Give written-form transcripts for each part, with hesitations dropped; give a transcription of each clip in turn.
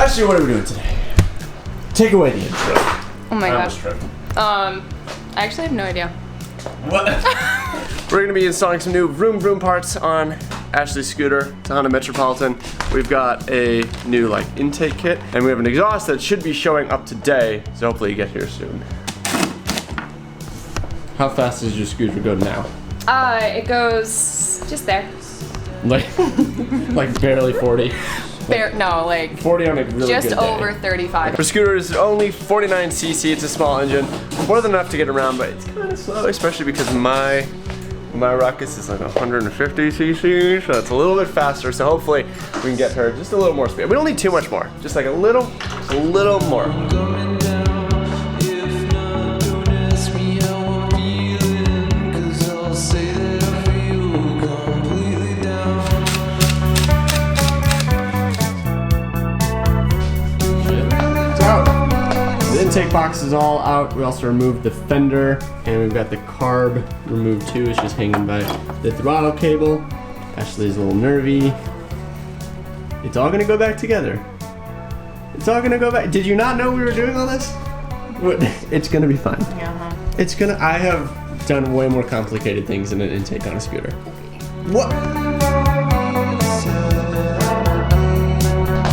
Actually, what are we doing today? Take away the intro. Oh my gosh. I actually have no idea. What? We're gonna be installing some new Vroom parts on Ashley's scooter. It's on a Metropolitan. We've got a new intake kit, and we have an exhaust that should be showing up today. So hopefully you get here soon. How fast does your scooter go now? It goes just there. Like barely 40. No, 40 on a really just good day. over 35. For scooters, only 49cc. It's a small engine, more than enough to get around, but it's kind of slow, especially because my Ruckus is like 150cc, so it's a little bit faster. So hopefully we can get her just a little more speed. We don't need too much more, just like a little more. Intake box is all out. We also removed the fender, and we've got the carb removed too. It's just hanging by the throttle cable. Ashley's a little nervy. It's all gonna go back together. It's all gonna go back. Did you not know we were doing all this? It's gonna be fine. Yeah. It's gonna. I have done way more complicated things than an intake on a scooter. What?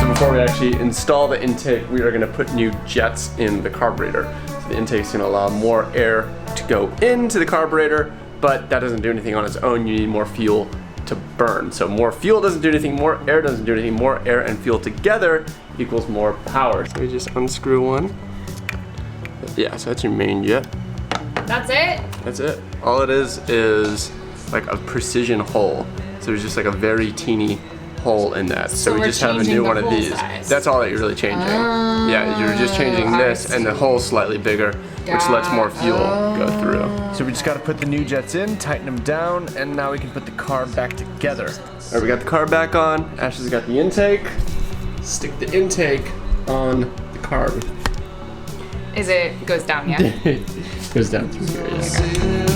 Before we actually install the intake, we are going to put new jets in the carburetor. So the intake's going to allow more air to go into the carburetor, but that doesn't do anything on its own. You need more fuel to burn. So more fuel doesn't do anything, more air doesn't do anything. More air and fuel together equals more power. So we just unscrew one. Yeah, so that's your main jet. That's it? That's it. All it is like a precision hole. So there's just like a very teeny hole in that. So we just have a new one of these. Size. That's all that you're really changing. Yeah, you're just changing this, and the hole's slightly bigger, which lets more fuel go through. So we just got to put the new jets in, tighten them down, and now we can put the carb back together. All right, we got the carb back on. Ashley's got the intake. Stick the intake on the carb. Goes down, yeah? It goes down through here, yeah.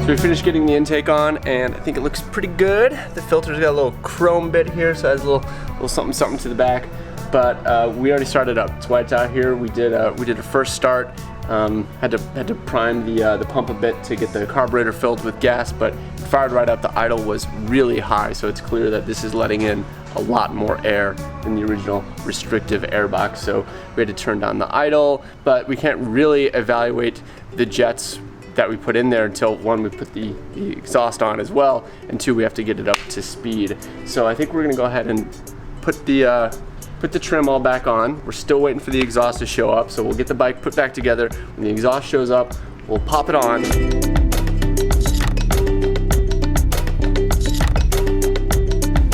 So we finished getting the intake on, and I think it looks pretty good. The filter's got a little chrome bit here, so it has a little something to the back. But we already started up. It's why it's out here. We did a first start. Had to prime the pump a bit to get the carburetor filled with gas, but it fired right up. The idle was really high, so it's clear that this is letting in a lot more air than the original restrictive air box. So we had to turn down the idle, but we can't really evaluate the jets that we put in there until one, we put the exhaust on as well, and two, we have to get it up to speed. So I think we're gonna go ahead and put the trim all back on. We're still waiting for the exhaust to show up, so we'll get the bike put back together. When the exhaust shows up, we'll pop it on.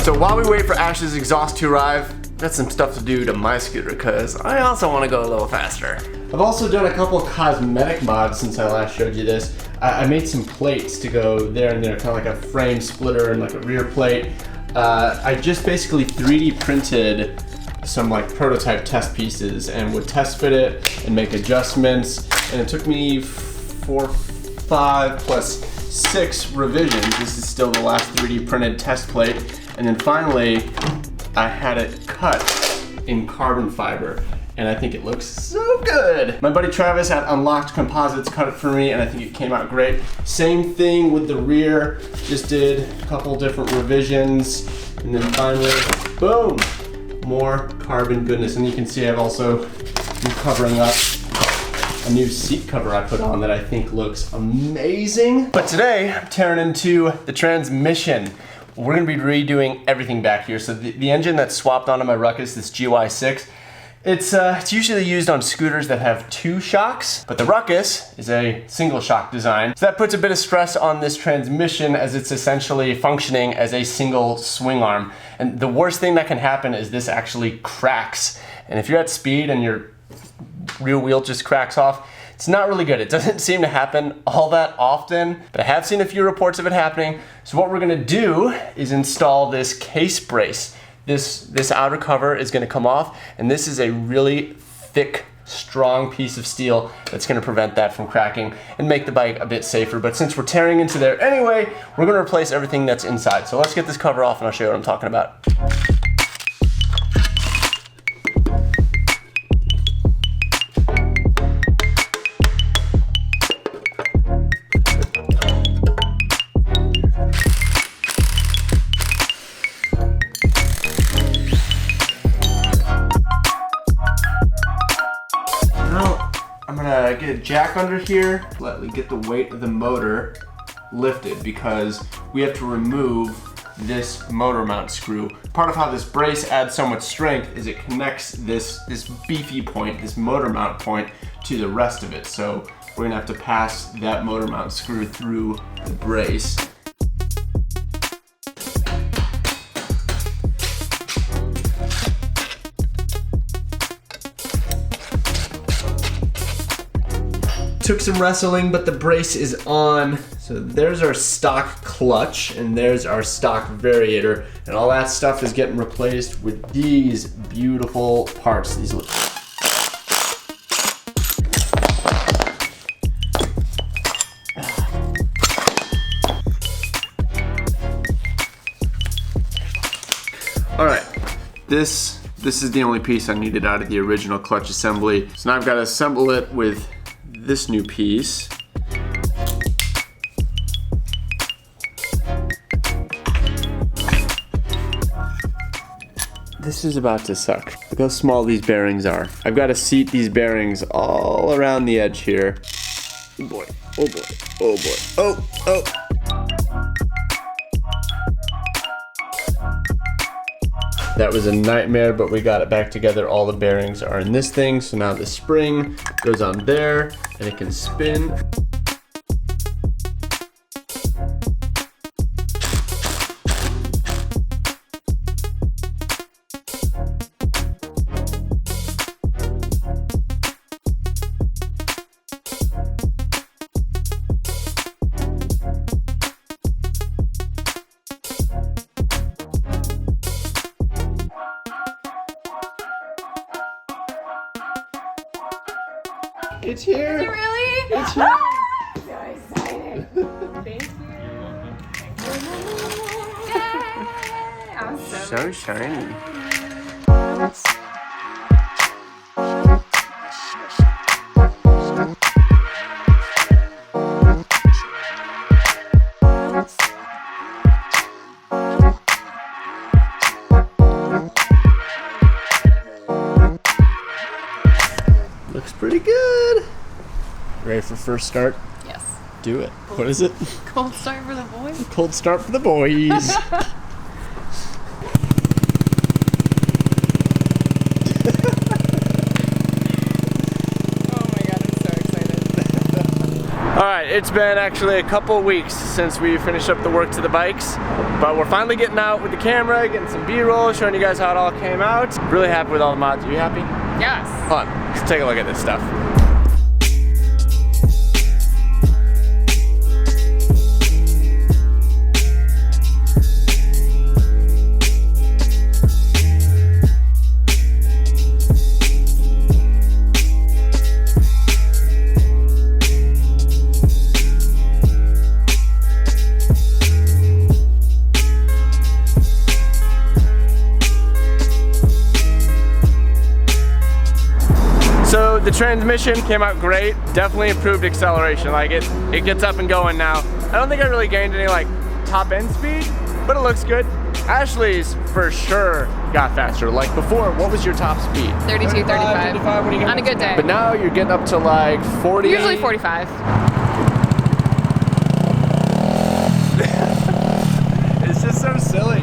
So while we wait for Ash's exhaust to arrive, got some stuff to do to my scooter because I also want to go a little faster. I've also done a couple of cosmetic mods since I last showed you this. I made some plates to go there and there, kind of like a frame splitter and like a rear plate. I just basically 3D printed some prototype test pieces and would test fit it and make adjustments. And it took me 4, 5 plus 6 revisions. This is still the last 3D printed test plate. And then finally, I had it cut in carbon fiber, and I think it looks so good. My buddy Travis at Unlocked Composites cut it for me, and I think it came out great. Same thing with the rear, just did a couple different revisions, and then finally, boom, more carbon goodness. And you can see I've also been covering up a new seat cover I put on that I think looks amazing. But today, I'm tearing into the transmission. We're gonna be redoing everything back here. So the engine that's swapped onto my Ruckus, this GY6, it's usually used on scooters that have 2 shocks, but the Ruckus is a single shock design. So that puts a bit of stress on this transmission as it's essentially functioning as a single swing arm. And the worst thing that can happen is this actually cracks. And if you're at speed and your rear wheel just cracks off, it's not really good. It doesn't seem to happen all that often, but I have seen a few reports of it happening. So what we're gonna do is install this case brace. This outer cover is gonna come off, and this is a really thick strong piece of steel that's going to prevent that from cracking and make the bike a bit safer. But since we're tearing into there anyway, we're going to replace everything that's inside. So let's get this cover off and I'll show you what I'm talking about. Get a jack under here, let get the weight of the motor lifted because we have to remove this motor mount screw. Part of how this brace adds so much strength is it connects this beefy point, this motor mount point, to the rest of it. So we're gonna have to pass that motor mount screw through the brace. Took some wrestling, but the brace is on. So there's our stock clutch, and there's our stock variator, and all that stuff is getting replaced with these beautiful parts. These look. All right, this is the only piece I needed out of the original clutch assembly. So now I've got to assemble it with this new piece. This is about to suck. Look how small these bearings are. I've got to seat these bearings all around the edge here. Oh boy, oh boy, oh boy, oh, oh. That was a nightmare, but we got it back together. All the bearings are in this thing, so now the spring goes on there, and it can spin. It's here. Is it really? It's here. I'm so excited. Thank you. Yay! I'm So shiny. Looks pretty good. Ready for first start? Yes. Do it. What is it? Cold start for the boys. Cold start for the boys. Oh my god, I'm so excited. Alright, it's been actually a couple weeks since we finished up the work to the bikes, but we're finally getting out with the camera, getting some B-roll, showing you guys how it all came out. Really happy with all the mods. Are you happy? Yes. Hold on, let's take a look at this stuff. So the transmission came out great, definitely improved acceleration. Like it gets up and going now. I don't think I really gained any like top end speed, but it looks good. Ashley's for sure got faster. Like before, what was your top speed? 32, 35. 35 when you On a good day. But now you're getting up to like 40. Usually 45. It's just so silly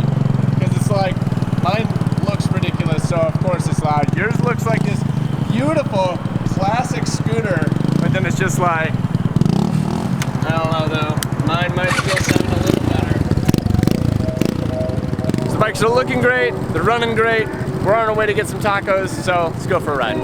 because it's like mine looks ridiculous, so of course it's loud. Yours looks like this beautiful classic scooter, but then it's just like, I don't know though, mine might still sound a little better. So the bikes are looking great, they're running great, we're on our way to get some tacos, so let's go for a ride.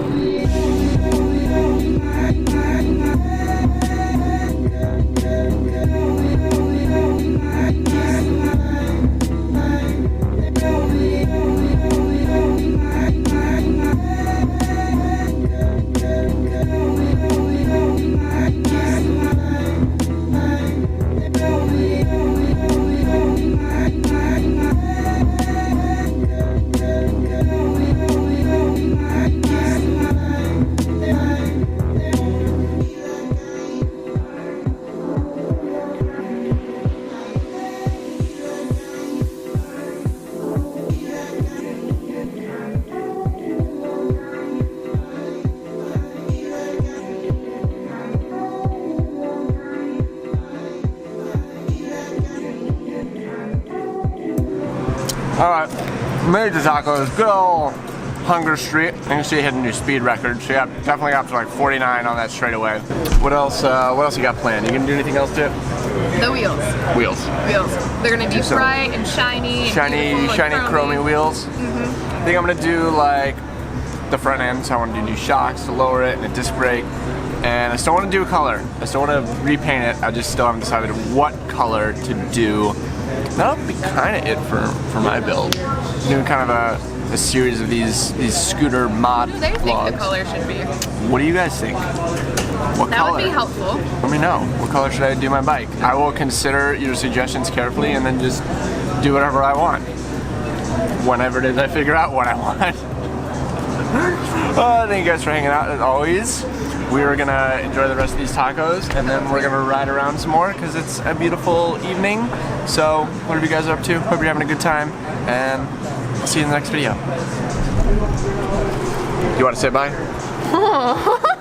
Alright, made the tacos. Good old Hunger Street. You can see it hit a new speed record. So yeah, definitely got up to like 49 on that straightaway. What else you got planned? You gonna do anything else to it? The wheels. Wheels. Wheels. They're gonna be bright and shiny. Shiny, chromy wheels. I think I'm gonna do like the front end, so I want to do new shocks to lower it and a disc brake. And I still want to do a color. I still want to repaint it. I just still haven't decided what color to do. That'll be kind of it for my build. Doing kind of a series of these scooter mod What do they vlogs. think the color should be? What do you guys think? What That color? would be helpful. Let me know. What color should I do my bike? I will consider your suggestions carefully and then just do whatever I want. Whenever it is I figure out what I want. Thank you guys for hanging out as always. We are gonna enjoy the rest of these tacos and then we're gonna ride around some more because it's a beautiful evening. So whatever you guys are up to, hope you're having a good time and I'll see you in the next video. You want to say bye?